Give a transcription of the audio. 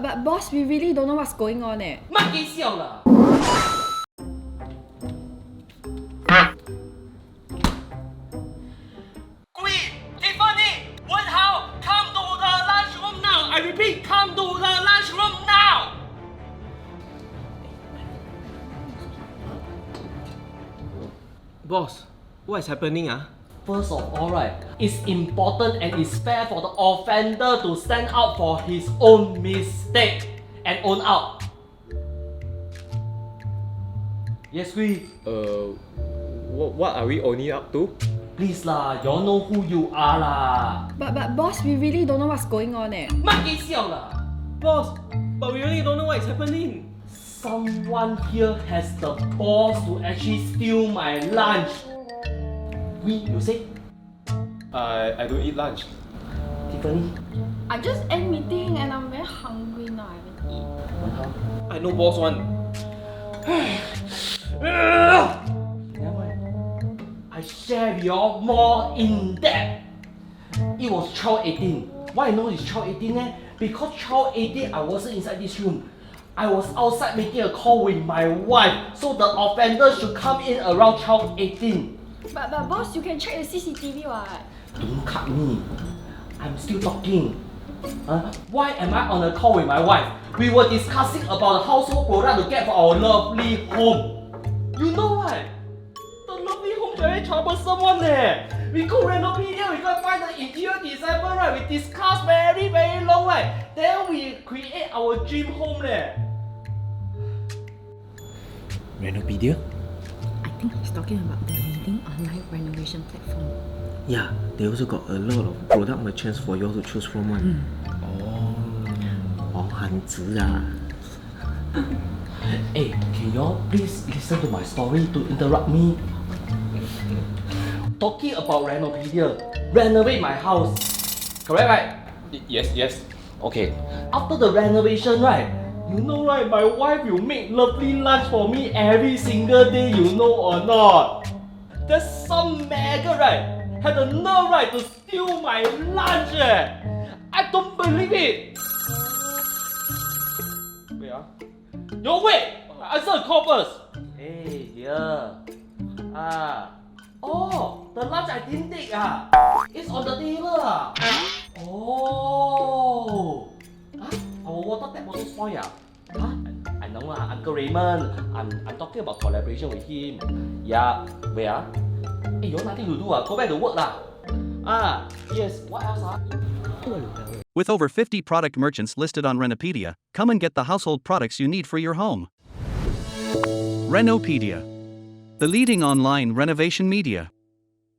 But boss, we really don't know what's going on eh. 乜幾笑啦？ Queen, Tiffany, Wen Hao, come to the lunchroom now. I repeat, come to the lunchroom now. Boss, what is happening First of all, right, it's important and it's fair for the offender to stand out for his own mistake and own out. Yes, we. What are we owning up to? Please lah, y'all know who you are lah. But boss, we really don't know what's going on eh. 乜幾笑啦？ Boss, but we really don't know what is happening. Someone here has the balls to actually steal my lunch. We, you say? I don't eat lunch. Tiffany? I just end meeting and I'm very hungry now. I haven't eaten. I know boss one. Never mind. I share with y'all more in depth. It was 12:18. Why I know it's 12:18 eh? Because 12:18 I wasn't inside this room. I was outside making a call with my wife. So the offender should come in around 12:18. But boss, you can check the CCTV what? Don't cut me. I'm still talking. Why am I on a call with my wife? We were discussing about the household product to get for our lovely home. You know what? The lovely home very troublesome one eh. We go Renopedia, we go find the interior designer, right? We discuss very long, right? Then we create our dream home leh. Renopedia? I think he's talking about the leading online renovation platform. Yeah, they also got a lot of product merchants for you all to choose from one. Oh, 很值啊. Hey, can y'all please listen to my story to interrupt me? Talking about Renopedia, renovate my house. Correct, right? Yes. Okay. After the renovation, right? You know, right? My wife will make lovely lunch for me every single day. You know or not? There's some maggot, right? Had the nerve, right, to steal my lunch. I don't believe it. Wait, Yo, wait! Answer the call first. Hey, dear. Oh, the lunch I didn't take. It's on the table. Oh. Our water tap also spoil. I know Uncle Raymond. I'm talking about collaboration with him. Yeah. Wait. Hey, you nothing to do. Go back to work lah. Yes. What else? With over 50 product merchants listed on Renopedia, come and get the household products you need for your home. Renopedia, the leading online renovation media.